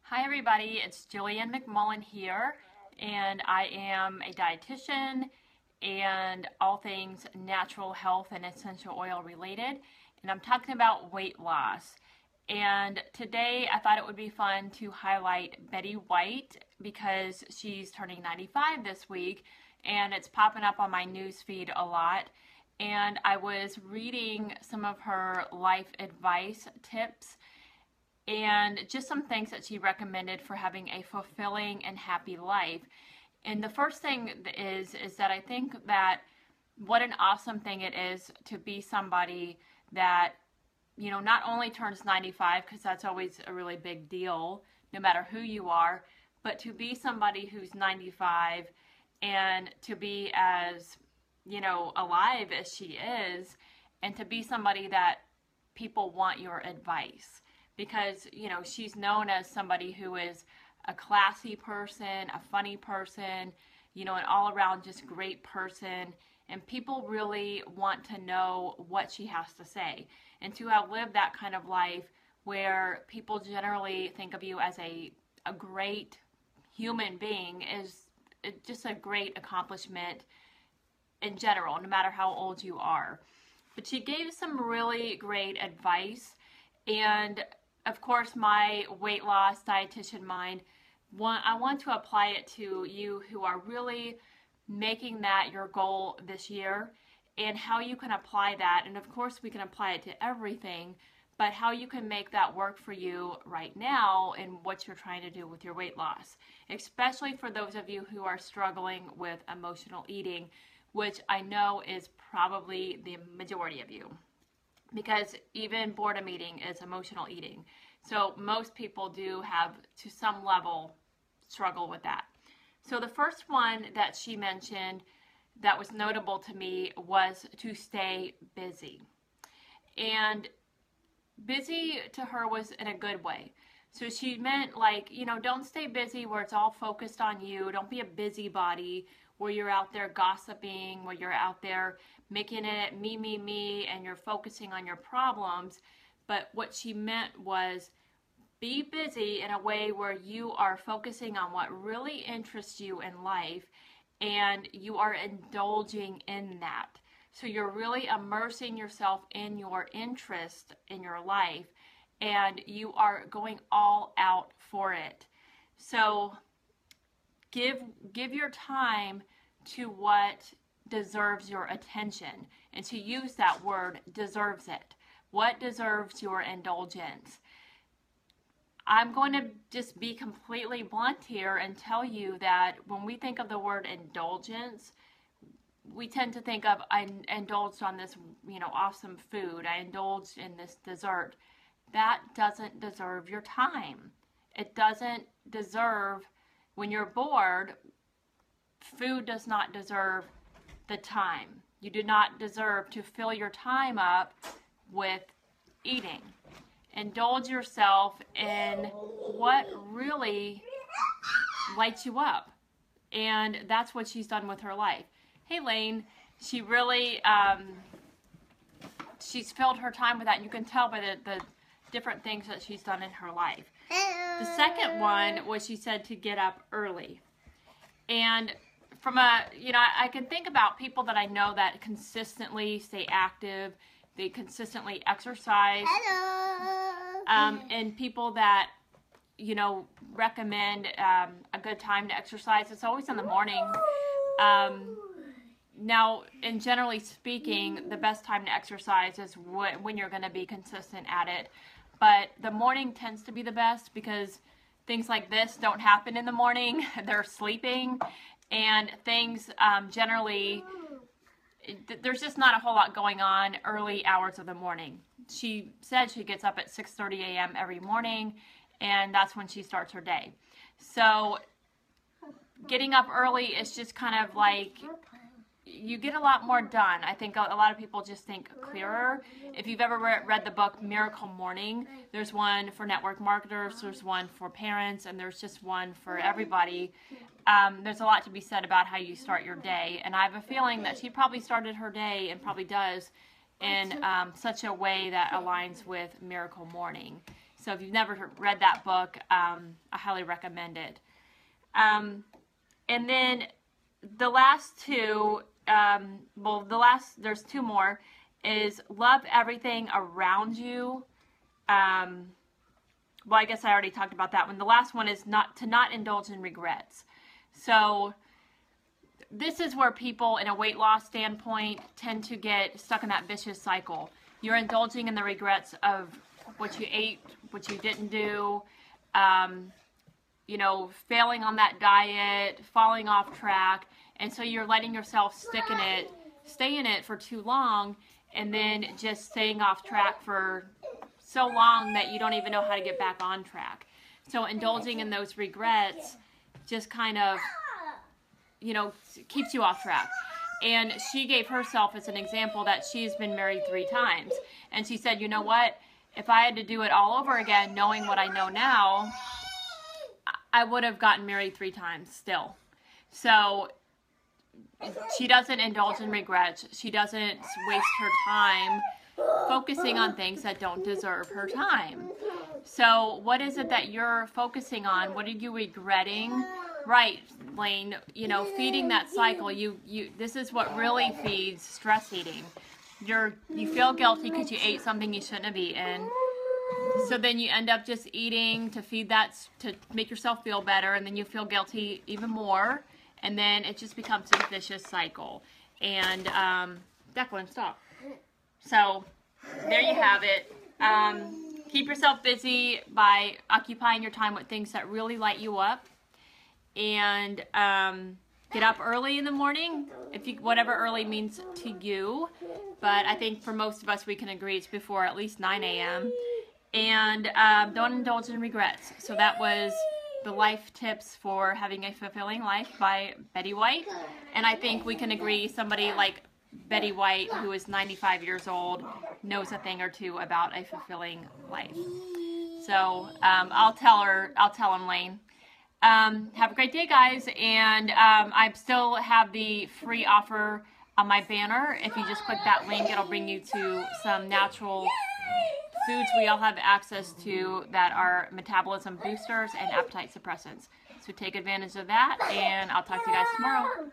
Hi everybody, it's Jillian McMullen here, and I am a dietitian and all things natural health and essential oil related, and I'm talking about weight loss. And today I thought it would be fun to highlight Betty White because she's turning 95 this week, and it's popping up on my news feed a lot. And I was reading some of her life advice tips and just some things that she recommended for having a fulfilling and happy life. And the first thing is that I think that what an awesome thing it is to be somebody that, not only turns 95, because that's always a really big deal, no matter who you are, but to be somebody who's 95 and to be as, alive as she is, and to be somebody that people want your advice. Because, she's known as somebody who is a classy person, a funny person, an all around just great person. And people really want to know what she has to say. And to have lived that kind of life where people generally think of you as a great human being is just a great accomplishment in general, no matter how old you are. But she gave some really great advice. And of course, my weight loss dietitian mind, I want to apply it to you who are really making that your goal this year, and how you can apply that. And of course, we can apply it to everything, but how you can make that work for you right now and what you're trying to do with your weight loss, especially for those of you who are struggling with emotional eating, which I know is probably the majority of you, because even boredom eating is emotional eating. So most people do have, to some level, struggle with that. So the first one that she mentioned that was notable to me was to stay busy. And busy to her was in a good way. So she meant don't stay busy where it's all focused on you. Don't be a busybody where you're out there gossiping, where you're out there making it me, and you're focusing on your problems. But what she meant was be busy in a way where you are focusing on what really interests you in life, and you are indulging in that. So you're really immersing yourself in your interest in your life, and you are going all out for it. So give your time to what deserves your attention. And to use that word, deserves it. What deserves your indulgence? I'm going to just be completely blunt here and tell you that when we think of the word indulgence, we tend to think of, I indulged on this, awesome food. I indulged in this dessert. That doesn't deserve your time. It doesn't deserve, when you're bored, food does not deserve the time. You do not deserve to fill your time up with eating. Indulge yourself in what really lights you up. And that's what she's done with her life. Hey, Lane, she really, she's filled her time with that. And you can tell by the different things that she's done in her life. The second one was she said to get up early. And from I can think about people that I know that consistently stay active, they consistently exercise, and people that, recommend a good time to exercise. It's always in the morning. Now, and generally speaking, the best time to exercise is when you're going to be consistent at it. But the morning tends to be the best because things like this don't happen in the morning. They're sleeping, and things generally, there's just not a whole lot going on early hours of the morning. She said she gets up at 6:30 a.m. every morning, and that's when she starts her day. So getting up early is just kind of like, you get a lot more done. I think a lot of people just think clearer. If you've ever read the book Miracle Morning, there's one for network marketers, there's one for parents, and there's just one for everybody. There's a lot to be said about how you start your day. And I have a feeling that she probably started her day, and probably does, in such a way that aligns with Miracle Morning. So if you've never read that book, I highly recommend it. And then the last two, there's two more, is love everything around you. Well, I guess I already talked about that one. The last one is not indulge in regrets. So this is where people in a weight loss standpoint tend to get stuck in that vicious cycle. You're indulging in the regrets of what you ate, what you didn't do, you know, failing on that diet, falling off track, and so you're letting yourself stay in it for too long, and then just staying off track for so long that you don't even know how to get back on track. So indulging in those regrets just kind of, you know, keeps you off track. And she gave herself as an example that she's been married 3 times. And she said, you know what, if I had to do it all over again, knowing what I know now, I would have gotten married 3 times still. So she doesn't indulge in regrets. She doesn't waste her time focusing on things that don't deserve her time. So what is it that you're focusing on? What are you regretting? Right, Lane, you know, feeding that cycle, this is what really feeds stress eating. You feel guilty because you ate something you shouldn't have eaten. So then you end up just eating to feed that, to make yourself feel better, and then you feel guilty even more, and then it just becomes a vicious cycle. And Declan, stop. So there you have it. Keep yourself busy by occupying your time with things that really light you up, and get up early in the morning, whatever early means to you. But I think for most of us, we can agree it's before at least 9 a.m. And don't indulge in regrets. So that was the life tips for having a fulfilling life by Betty White. And I think we can agree somebody like Betty White, who is 95 years old, knows a thing or two about a fulfilling life. So I'll tell him, Lane. Have a great day, guys. And I still have the free offer on my banner. If you just click that link, it'll bring you to some natural foods we all have access to that are metabolism boosters and appetite suppressants. So take advantage of that, and I'll talk to you guys tomorrow.